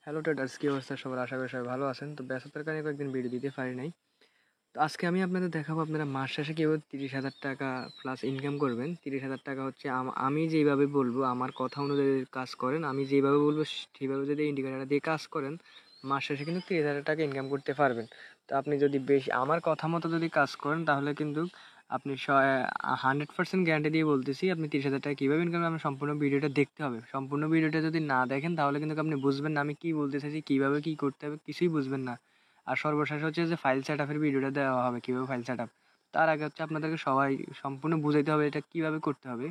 Hello traders, কী অবস্থা সবার? আশা করি সবাই ভালো আছেন। তো ব্যস্ততার কারণে কয়েকদিন ভিডিও দিতে পারি নাই। তো আজকে আমি আপনাদের দেখাবো আপনারা মাস শেষে কীভাবে 30,000 টাকা প্লাস ইনকাম করবেন। 30,000 টাকা হচ্ছে আমি যেইভাবে বলবো আমার কথা অনুযায়ী কাজ করেন, আমি যেইভাবে বলবো সেইভাবে যদি ইন্ডিকেটার দিয়ে কাজ করেন, মাস শেষে কিন্তু 30,000 টাকা ইনকাম করতে পারবেন। তো আপনি যদি বেশি আমার কথা মতো যদি কাজ করেন তাহলে কিন্তু আপনি 100% গ্যারান্টি দিয়ে বলতেছি আপনি 30,000 টাকা কীভাবে ইনকাম করবেন। সম্পূর্ণ ভিডিওটা দেখতে হবে। সম্পূর্ণ ভিডিওটা যদি না দেখেন তাহলে কিন্তু আপনি বুঝবেন না আমি কী বলতে চাইছি, কীভাবে কী করতে হবে, কিছুই বুঝবেন না। আর সর্বশেষ হচ্ছে যে ফাইল সেট আপের ভিডিওটা দেওয়া হবে, কীভাবে ফাইল সেট আপ। তার আগে হচ্ছে আপনাদেরকে সবাই সম্পূর্ণ বুঝাইতে হবে এটা কীভাবে করতে হবে।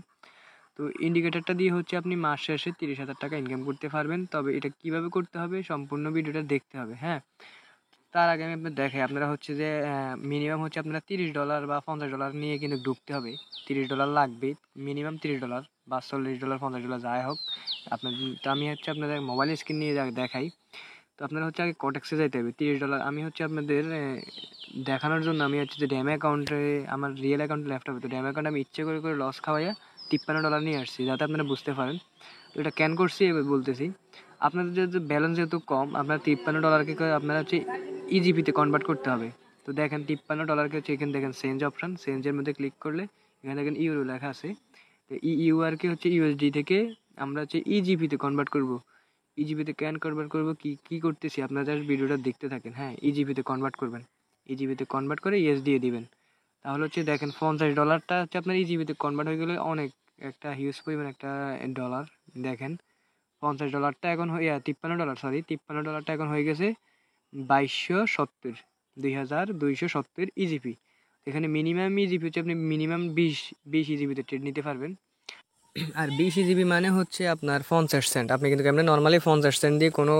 তো ইন্ডিকেটারটা দিয়ে হচ্ছে আপনি মাস শেষে 30,000 টাকা ইনকাম করতে পারবেন। তবে এটা কীভাবে করতে হবে সম্পূর্ণ ভিডিওটা দেখতে হবে, হ্যাঁ। তার আগে আমি আপনাদের দেখাই, আপনারা হচ্ছে যে মিনিমাম হচ্ছে আপনারা $30 বা $50 নিয়ে কিন্তু ঢুকতে হবে। $30 লাগবে, মিনিমাম $30 বা $40, $50 যাই হোক আপনার। তো আমি হচ্ছে আপনাদের মোবাইল স্ক্রিন নিয়ে দেখাই। তো আপনারা হচ্ছে আগে কটেক্সে যাইতে হবে। $30 আমি হচ্ছে আপনাদের দেখানোর জন্য আমি হচ্ছে যে ড্যাম অ্যাকাউন্টে আমার রিয়েল অ্যাকাউন্টে লেফট হবে। তো ড্যাম অ্যাকাউন্টে আমি ইচ্ছে করে করে লস খাওয়াইয়া $53 নিয়ে আসছি, যাতে আপনারা বুঝতে পারেন। তো এটা ক্যান করছি এবার বলতেছি। আপনাদের যেহেতু ব্যালেন্স যেহেতু কম, আপনার $53কে আপনারা হচ্ছে ইজিপিতে কনভার্ট করতে হবে। তো দেখেন $53কে হচ্ছে এখানে দেখেন চেঞ্জ অপশান, চেঞ্জের মধ্যে ক্লিক করলে এখানে দেখেন ইউরো লেখা আছে। তো ইউআরকে হচ্ছে ইউএসডি থেকে আমরা হচ্ছে ইজিপিতে কনভার্ট করব। ইজিপিতে ক্যান কনভার্ট করবো কী করতেছি আপনারা জাস্ট ভিডিওটা দেখতে থাকেন, হ্যাঁ। ইজিপিতে কনভার্ট করবেন, ইজিপিতে কনভার্ট করে ইএস দিয়ে দিবেন। তাহলে হচ্ছে দেখেন $50 হচ্ছে আপনার ইজিপিতে কনভার্ট হয়ে গেলে অনেক একটা হিউজ পরিমাণ একটা ডলার। দেখেন $50 এখন $53 এখন হয়ে গেছে 2270, 2270 ইজিপি। এখানে মিনিমাম ইজিপি হচ্ছে আপনি মিনিমাম 20 ইজিপিতে ট্রেড নিতে পারবেন। আর 20 জিবি মানে হচ্ছে আপনার 50 সেন্ট। আপনি কিন্তু আপনি নর্মালি 50 সেন্ট দিয়ে কোনো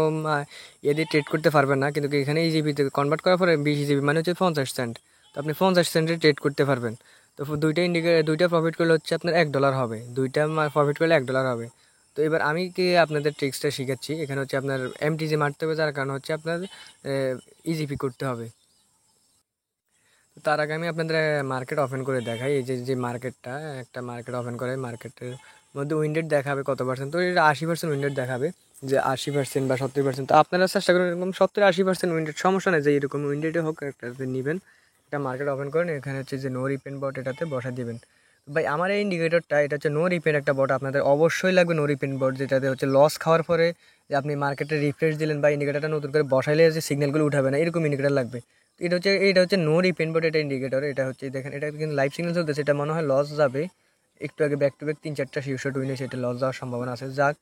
দিয়ে ট্রেড করতে পারবেন না, কিন্তু এখানে এই জিবিতে কনভার্ট করার পরে 20 জিবি মানে হচ্ছে 50 সেন্ট। তো আপনি 50 সেন্টে ট্রেড করতে পারবেন। তো দুইটা প্রফিট করলে হচ্ছে আপনার $1 হবে, দুইটা প্রফিট করলে $1 হবে। তো এবার আমি কি আপনাদের ট্রিক্সটা শিখাচ্ছি। এখানে হচ্ছে আপনার এমটিজি মারতে হবে, যার কারণ হচ্ছে আপনার ইজিপি করতে হবে। তার আগে আমি আপনাদের মার্কেট ওপেন করে দেখাই। এই যে মার্কেটটা, একটা মার্কেট ওপেন করে মার্কেটের মধ্যে উইন্ডেড দেখাবে কত পার্সেন্ট। তো এটা 80% উইন্ডেড দেখাবে, যে 80% বা 70%। তো আপনারা চেষ্টা করেন এরকম 70-80% উইন্ডেড, সমস্যা নেই যে এরকম উইন্ডেডে হোক একটা নেবেন। একটা মার্কেট ওপেন করেন, এখানে হচ্ছে যে নো রিপেন বট এটাতে বসা দিবেন। ভাই আমার এই ইন্ডিকেটরটা এটা হচ্ছে নো রিপেন একটা বট, আপনাদের অবশ্যই লাগবে নো রিপেন বট, যেটাতে হচ্ছে লস খাওয়ার পরে যে আপনি মার্কেটে রিফ্রেশ দিলেন বা ইন্ডিকেটরটা নতুন করে বসাইলে যে সিগন্যালগুলো উঠাবে না, এরকম ইন্ডিকেটর লাগবে। এটা হচ্ছে নো রিপেন বট, এটা ইন্ডিকেটর। এটা হচ্ছে দেখেন, এটা কিন্তু লাইভ সিগন্যাল চলতেছে, এটা মনে হয় লস যাবে। একটু আগে ব্যাক টু ব্যাক 3-4টা শিওশট উইনে সেটা লস যাওয়ার সম্ভাবনা আছে। যাক,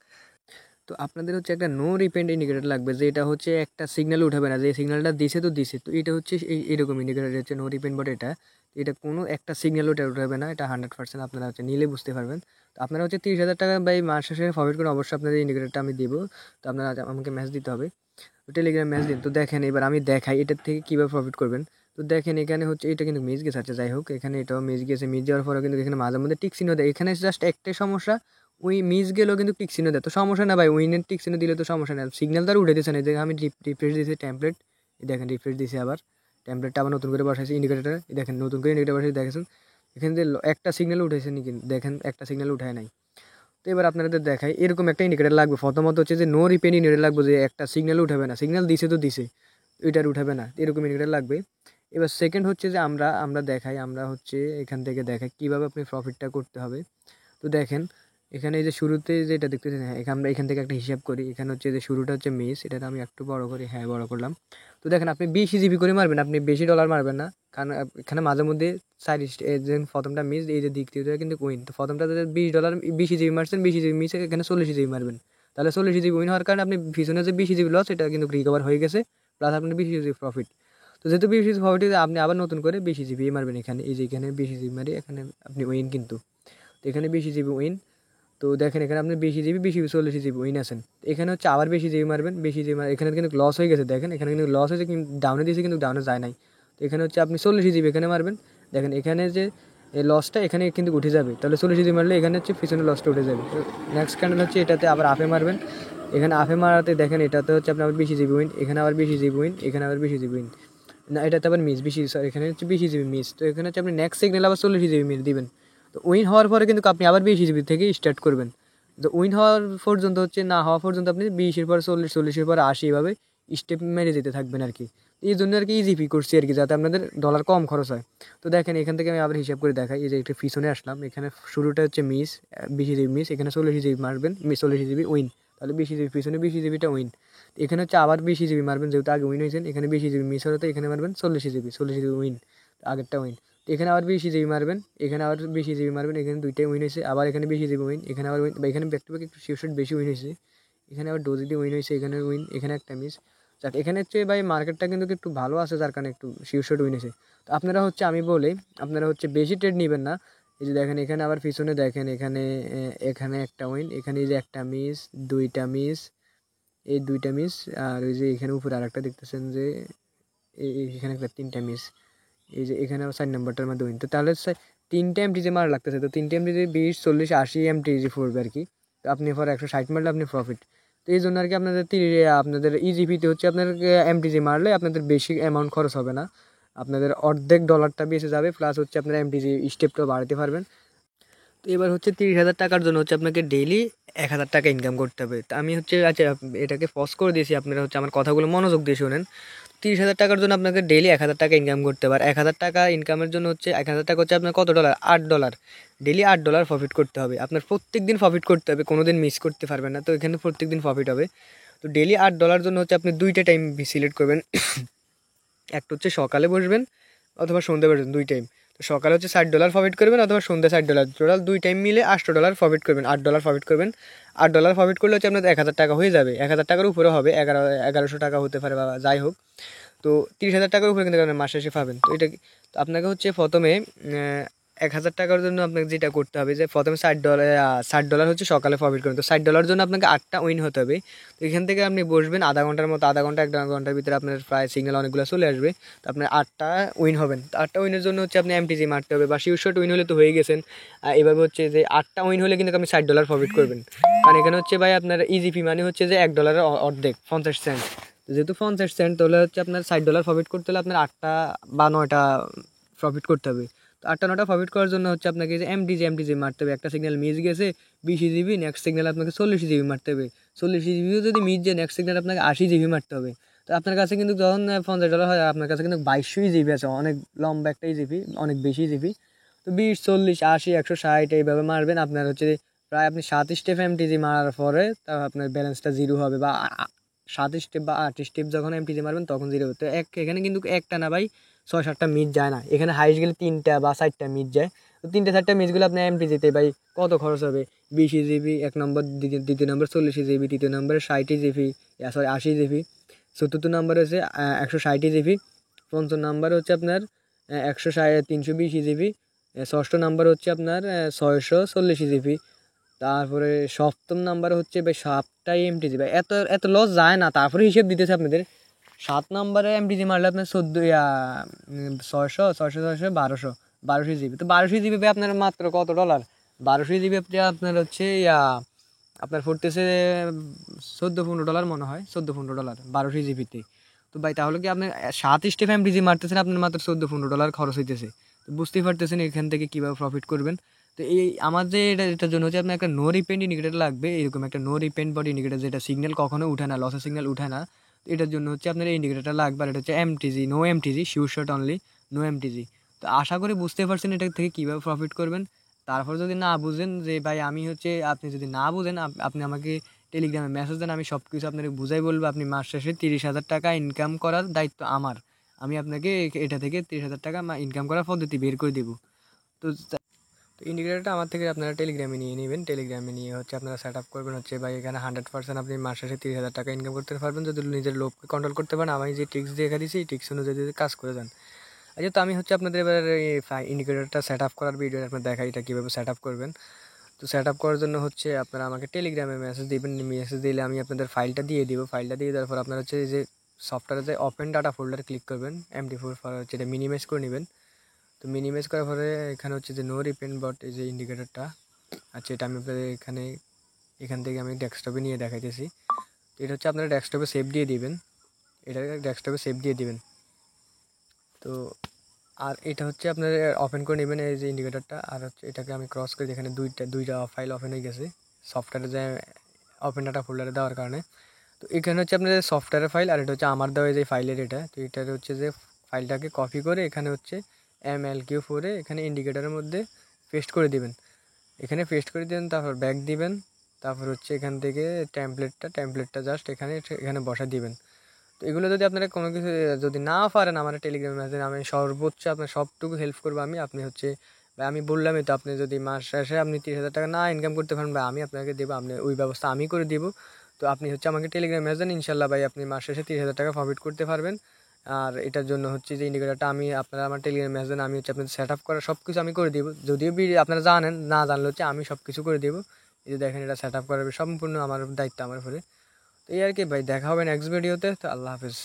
তো আপনাদের হচ্ছে একটা নো রিপেন্ড ইন্ডিকেটর লাগবে, যে এটা হচ্ছে একটা সিগন্যাল উঠাবে না, যে সিগন্যালটা দিছে তো দিছে। তো এটা হচ্ছে এইরকম ইন্ডিকেটর হচ্ছে নো রিপেন্ড বট। এটা কোনো একটা সিগন্যাল উঠাবে না, এটা 100% আপনারা হচ্ছে নিলে বুঝতে পারবেন। তো আপনারা হচ্ছে 30,000 টাকা বা এই মাস শেষে প্রফিট করে অবশ্যই আপনাদের ইন্ডিকেটরটা আমি দিব। তো আপনারা আমাকে মেসেজ দিতে হবে, টেলিগ্রাম মেসেজ দিন। তো দেখেন এবার আমি দেখাই এটার থেকে কীভাবে প্রফিট করবেন। তো দেখেন এখানে হচ্ছে এটা কিন্তু মিস গেছে, আচ্ছা যাই হোক, এখানে এটাও মিস গেছে। মিস যাওয়ার পরে কিন্তু এখানে মাঝে মধ্যে টিক চিহ্ন দেয়, এখানে জাস্ট একটাই সমস্যা, ওই মিস গেলেও কিন্তু টিক চিহ্ন দেয়। তো সমস্যা না ভাই, উইনের টিক চিহ্ন দিলে তো সমস্যা নেই, সিগন্যাল তার উঠে দিচ্ছে না। দেখেন আমি রিফ্রেশ দিয়েছি টেমপ্লেট, দেখেন রিফ্রেশ দিয়েছি, আবার টেমপ্লেটটা আবার নতুন করে বসাইছি ইন্ডিকেটার। দেখেন নতুন করে ইন্ডিকেটার বসাইছি, দেখেছেন এখানে যে একটা সিগন্যাল উঠেছে নাকি, দেখেন একটা সিগন্যাল উঠায় নাই। তো এবার আপনাদের দেখাই, এরকম একটা ইন্ডিকেটার লাগবে। প্রথমত হচ্ছে যে নো রিপেন ইন্ডিকেটার লাগবে, যে একটা সিগন্যাল উঠাবে না, সিগন্যাল দিছে তো দিছে, ওইটার উঠাবে না, এরকম ইন্ডিকেটার লাগবে। এবার সেকেন্ড হচ্ছে যে আমরা দেখাই, আমরা হচ্ছে এখান থেকে দেখাই কীভাবে আপনি প্রফিটটা করতে হবে। তো দেখেন এখানে এই যে শুরুতে যেটা দেখতেছেন, হ্যাঁ আমরা এখান থেকে একটা হিসাব করি। এখানে হচ্ছে যে শুরুটা হচ্ছে মিস, এটা আমি একটু বড় করি, হ্যাঁ বড় করলাম। তো দেখেন আপনি 20 জিবি করে মারবেন, আপনি বেশি ডলার মারবেন না, কারণ এখানে মাঝে মধ্যে প্রথমটা মিস, এই যে দ্বিতীয়টা কিন্তু উইন। তো প্রথমটা $20 20 জিবি মারছেন, 20 জিবি মিস, এখানে 40 জিবি মারবেন, তাহলে 40 জিবি উইন হওয়ার কারণে আপনি পিছনে যে 20 জিবি লস এটা কিন্তু রিকভার হয়ে গেছে, প্লাস আপনি 20 জিবি প্রফিট। তো যেহেতু 20 জিবি প্রফিট, আপনি আবার নতুন করে 20 জিবি মারবেন এখানে, এই যে এখানে 20 জিবি মারি, এখানে আপনি উইন কিন্তু। তো এখানে 20 জিবি উইন। তো দেখেন এখানে আপনি 20 জিবি 40 জিবি উইন আছেন। এখানে হচ্ছে আবার 20 জিবি মারবেন, 20 জিবি এখানে কিন্তু লস হয়ে গেছে, দেখেন এখানে কিন্তু লস হয়েছে, কিন্তু ডাউনে দিয়েছে কিন্তু ডাউনে যায় নাই। তো এখানে হচ্ছে আপনি 40 জিবি এখানে মারবেন, দেখেন এখানে যে এই লসটা এখানে কিন্তু উঠে যাবে, তাহলে 40 জিবি মারলে এখানে হচ্ছে পিছনে লসটা উঠে যাবে। তো নেক্সট ক্যান্ডেল হচ্ছে এটাতে আবার আপে মারবেন, এখানে আপে মারাতে দেখেন এটাতে হচ্ছে আপনার আবার 20 জিবি উইন, এখানে আবার 20 জিবি উইন, এখানে আবার 20 জিবি উইন, না এটাতে আবার মিস 20, সরি এখানে হচ্ছে 20 জিবি মিস। তো এখানে হচ্ছে আপনি নেক্সট সিগন্যাল আবার 40 জিবি মিস দিবেন। তো উইন হওয়ার পরে কিন্তু আপনি আবার 20 জিবি থেকে স্টার্ট করবেন। তো উইন হওয়ার পর্যন্ত হচ্ছে না হওয়া পর্যন্ত আপনি 20-এর পর 40, 40-এর পর 80 এভাবে স্টেপ মেরে যেতে থাকবেন আর কি। এই জন্য আর কি ইজিপি করছি আর কি, যাতে আপনাদের ডলার কম খরচ হয়। তো দেখেন এখান থেকে আমি আবার হিসাব করে দেখাই। এই যে একটু পিছনে আসলাম, এখানে শুরুটা হচ্ছে মিস 20 জিবি মিস, এখানে 40 জিবি মারবেন, 40 জিবি উইন, তাহলে 20 জিবি পিছনে 20 জিবিটা উইন। এখানে হচ্ছে আবার 20 জিবি মারবেন, যেহেতু আগে উইন হয়েছেন, এখানে 20 জিবি মিস হলে তো এখানে মারবেন 40 জিবি উইন, আগেরটা উইন। এখানে আবার 20 জিবি মারবেন, এখানে আবার 20 জিবি মারবেন, এখানে দুইটাই উইন হয়েছে, আবার এখানে 20 জিবি উইন, এখানে আবার উইন, বা এখানে ব্যাক টু ব্যাক একটু শিওর বেশি উইন হয়েছে, এখানে আবার ডোজিটি উইন হয়েছে, এখানে উইন, এখানে একটা মিস। যাক এখানে হচ্ছে ভাই মার্কেটটা কিন্তু একটু ভালো আছে, যার কারণে একটু শিওর উইন হয়েছে। তো আপনারা হচ্ছে আমি বলি, আপনারা হচ্ছে বেশি ট্রেড নেবেন না। এই যে দেখেন এখানে আবার পিছনে দেখেন, এখানে একটা উইন, এখানে এই যে একটা মিস, দুইটা মিস, এই দুইটা মিস, আর ওই যে এখানে উপরে আরেকটা দেখতেছেন যে এখানে একটা তিনটা মিস, এই যে এখানে 4 নম্বরটার মধ্যে উইন। তো তাহলে 3টা এমটিজি মারা লাগতেছে, তো 3টা এমটিজি 20, 40, 80 এমটিজি পড়বে আর কি। তো আপনি পরে 160 মারলে আপনি প্রফিট। তো এই জন্য আর কি আপনাদের ইজিপিতে হচ্ছে আপনার এমটিজি মারলে আপনাদের বেশি অ্যামাউন্ট খরচ হবে না, আপনাদের অর্ধেক ডলারটা বেঁচে যাবে, প্লাস হচ্ছে আপনার এমটিজি স্টেপটাও বাড়াতে পারবেন। তো এবার হচ্ছে 30,000 টাকার জন্য হচ্ছে আপনাকে ডেইলি 1,000 টাকা ইনকাম করতে হবে। তো আমি হচ্ছে আচ্ছা এটাকে পজ করে দিয়েছি, আপনারা হচ্ছে আমার কথাগুলো মনোযোগ দিয়ে শোনেন। 30,000 টাকার জন্য আপনাকে ডেইলি 1,000 টাকা ইনকাম করতে হবে। আর 1,000 টাকা ইনকামের জন্য হচ্ছে 1,000 টাকা হচ্ছে আপনার কত ডলার, $8, ডেইলি $8 প্রফিট করতে হবে। আপনার প্রত্যেক দিন প্রফিট করতে হবে, কোনো দিন মিস করতে পারবেন না। তো এখানে প্রত্যেক দিন প্রফিট হবে। তো ডেইলি $8 জন্য হচ্ছে আপনি দুইটা টাইম সিলেক্ট করবেন। একটা হচ্ছে সকালে বসবেন অথবা সন্ধ্যে বসবেন, দুই টাইম। তো সকালে হচ্ছে $60 প্রফিট করবেন, অথবা সন্ধ্যে $60, টোটাল দুই টাইম মিলে $8 প্রফিট করবেন, $8 প্রফিট করবেন। $8 প্রফিট করলে হচ্ছে আপনার 1,000 টাকা হয়ে যাবে, 1,000 টাকার উপরে হবে, 1100 টাকা হতে পারে বা যাই হোক। তো 30,000 টাকার উপরে কিন্তু আপনার মাস শেষে পাবেন। তো এটা তো আপনাকে হচ্ছে প্রথমে 1,000 টাকার জন্য আপনাকে যেটা করতে হবে যে প্রথমে $60 হচ্ছে সকালে প্রফিট করবেন। তো $60 জন্য আপনাকে 8টা উইন হতে হবে। তো এখান থেকে আপনি বসবেন আধা ঘন্টার মতো, আধা ঘন্টা 1 ঘন্টার ভিতরে আপনার প্রায় সিগন্যাল অনেকগুলো চলে আসবে। তো আপনার 8টা উইন হবেন। তো 8টা উইনের জন্য হচ্ছে আপনি এমটিজি মারতে হবে, বা শিওর শট উইন হলে তো হয়ে গেছেন। এভাবে হচ্ছে যে 8টা উইন হলে কিন্তু আপনি $60 প্রফিট করবেন। কারণ এখানে হচ্ছে ভাই আপনার ইজিপি মানে হচ্ছে যে $1 অর্ধেক 50 সেন্ট। যেহেতু 50 সেন্ট, তাহলে হচ্ছে আপনার $60 প্রফিট করতে হলে আপনার 8টা বা 9টা প্রফিট করতে হবে। তো 8টা 9টা প্রফিট করার জন্য হচ্ছে আপনাকে যে এমটিজি মারতে হবে। একটা সিগন্যাল মিস গেছে 20 জিবি, নেক্সট সিগন্যাল আপনাকে 40 জিবি মারতে হবে। 40 জিবিও যদি মিস যায়, নেক্সট সিগন্যাল আপনাকে 80 জিবি মারতে হবে। তো আপনার কাছে কিন্তু যখন $50 হয়, আপনার কাছে কিন্তু 2200 জিবি আছে, অনেক লম্বা একটা জিবি, অনেক বেশি জিবি। তো 20, 40, 80, 160 এইভাবে মারবেন। আপনার হচ্ছে প্রায় আপনি 7 স্টেপ এমটিজি মারার পরে তা আপনার ব্যালেন্সটা জিরো হবে, বা 7 স্টেপ বা 8 স্টেপ যখন এমটিজি মারবেন তখন জিরো হবে। তো এখানে কিন্তু একটা না ভাই, 6-7টা মিস যায় না, এখানে হাইস্ট গেলে 3টা বা 4টা মিস যায়। তো 3টে 4টা মিসগুলো আপনার এমটিজিতে ভাই কত খরচ হবে, 20 জিবি এক নম্বর, দ্বিতীয় নম্বর 40 জিবি, তৃতীয় নম্বরে 60 জিবি, সরি 80 জিবি, চতুর্থ নম্বর হচ্ছে 160 জিবি, পঞ্চম নাম্বার হচ্ছে আপনার 320 জিবি, ষষ্ঠ নাম্বার হচ্ছে আপনার 640 জিবি, তারপরে সপ্তম নাম্বার হচ্ছে ভাই 7টাই এমটিজি। ভাই এত এত লস যায় না, তারপরে হিসেব দিতেছে আপনাদের। 7 নম্বরে এমটিজি মারলে আপনার 600 1200 জিবি। তো 1200 জিবি আপনার মাত্র কত ডলার, 1200 জিবি আপনার হচ্ছে আপনার পড়তেছে $14-15 মনে হয়, $14-15 1200 জিবিতে। তো ভাই তাহলে কি আপনি 7 স্টেপ এমটিজি মারতেছেন, আপনার মাত্র $14-15 খরচ হইতেছে। তো বুঝতেই পারতেছেন এখান থেকে কীভাবে প্রফিট করবেন। তো এই আমার যে এটার জন্য হচ্ছে আপনার একটা নো রিপেন্ড ইন্ডিকেটার লাগবে, এরকম একটা নো রিপেন্ড বডি ইন্ডিকেটার, যেটা সিগন্যাল কখনো উঠে না, লসের সিগন্যাল উঠে না। তো এটার জন্য হচ্ছে আপনার এই ইন্ডিকেটারটা লাগবে। আর এটা হচ্ছে MTG, no MTG, sure shot only, no MTG. তো আশা করি বুঝতে পারছেন এটা থেকে কীভাবে প্রফিট করবেন। তারপর যদি না বুঝেন যে ভাই আমি হচ্ছে, আপনি যদি না বুঝেন আপনি আমাকে টেলিগ্রামে মেসেজ দেন, আমি সব কিছু আপনাকে বুঝাই বলবো। আপনি মাস শেষে 30,000 টাকা ইনকাম করার দায়িত্ব আমার। আমি আপনাকে এটা থেকে 30,000 টাকা ইনকাম করার পদ্ধতি বের করে দেবো। তো তো ইন্ডিকেটারটা আমার থেকে আপনারা টেলিগ্রামে নিয়ে নেবেন। টেলিগ্রামে নিয়ে হচ্ছে আপনারা সেট আপ করবেন হচ্ছে ভাই এখানে 100% আপনি মাস শেষে 30,000 টাকা ইনকাম করতে পারবেন, যদি নিজের লোভকে কন্ট্রোল করতে পারেন। আমি যে ট্রিক্স দেখা দিয়েছি এই ট্রিক্স অনুযায়ী যদি কাজ করে যান। আচ্ছা, তো আমি হচ্ছে আপনাদের এবার এই ইন্ডিকেটারটা সেট আপ করার ভিডিও আপনার দেখাই, এটা কীভাবে সেট আপ করবেন। তো সেট আপ করার জন্য হচ্ছে আপনারা আমাকে টেলিগ্রামে মেসেজ দিবেন। মেসেজ দিলে আমি আপনাদের ফাইলটা দিয়ে দিব। ফাইলটা দিয়ে দেওয়ার পর আপনারা হচ্ছে যে সফটওয়্যারে যে ওপেন ডাটা ফোল্ডার ক্লিক করবেন, MD4 হচ্ছে এটা মিনিমাইজ করে নেবেন। তো মিনিমাইজ করার পরে এখানে হচ্ছে যে নো রিপেন্ট বট, এই যে ইন্ডিকেটরটা আচ্ছা, এটা আমি আপনাদের এখান থেকে আমি ডেস্কটপে নিয়ে দেখাইতেছি। তো এটা হচ্ছে আপনারা ডেস্কটপে সেভ দিয়ে দিবেন, এটা ডেস্কটপে সেভ দিয়ে দিবেন। তো আর এটা হচ্ছে আপনারা ওপেন করে নেবেন এই যে ইন্ডিকেটরটা। আর হচ্ছে এটাকে আমি ক্রস করে, এখানে দুইটা ফাইল ওপেন হয়ে গেছে। সফটওয়্যারে যে ওপেন ডাটা ফোল্ডারে দেওয়ার কারণে। তো এখানে হচ্ছে আপনাদের সফটওয়্যারের ফাইল, আর এটা হচ্ছে আমার দেওয়া যে ফাইলের এটা। তো এটার হচ্ছে যে ফাইলটাকে কপি করে এখানে হচ্ছে MLQ4 এখানে ইন্ডিকেটারের মধ্যে পেস্ট করে দিবেন। এখানে পেস্ট করে দিবেন, তারপর ব্যাক দিবেন, তারপর হচ্ছে এখান থেকে ট্যাম্পলেটটা জাস্ট এখানে বসা দিবেন। তো এগুলো যদি আপনারা কোনো কিছু যদি না পারেন আমার টেলিগ্রামে মেসেজ, আমি সর্বোচ্চ আপনার সবটুকু হেল্প করবো আমি। আপনি হচ্ছে ভাই আমি বললামই তো, আপনি যদি মাস শেষে আপনি 30,000 টাকা না ইনকাম করতে পারেন ভাই, আমি আপনাকে দেবো, আপনি ওই ব্যবস্থা আমি করে দিব। তো আপনি হচ্ছে আমাকে টেলিগ্রামে মেসেজ দেন, ইনশাল্লাহ ভাই আপনি মাস শেষে 30,000 টাকা প্রফিট করতে পারবেন। আর এটার জন্য হচ্ছে যে ইন্ডিকেটারটা আমি আপনারা আমার টেলিগ্রামে মেসেজ দেন, আমি হচ্ছে আপনাদের সেট আপ করা সব কিছু আমি করে দিব। যদিও আপনারা জানেন, না জানলে হচ্ছে আমি সব কিছু করে দেবো। এই যে দেখেন এটা সেট আপ করার সম্পূর্ণ আমার দায়িত্ব আমার উপরে। তো এই আর কি ভাই, দেখা হবে নেক্সট ভিডিওতে। তো আল্লাহ হাফিজ।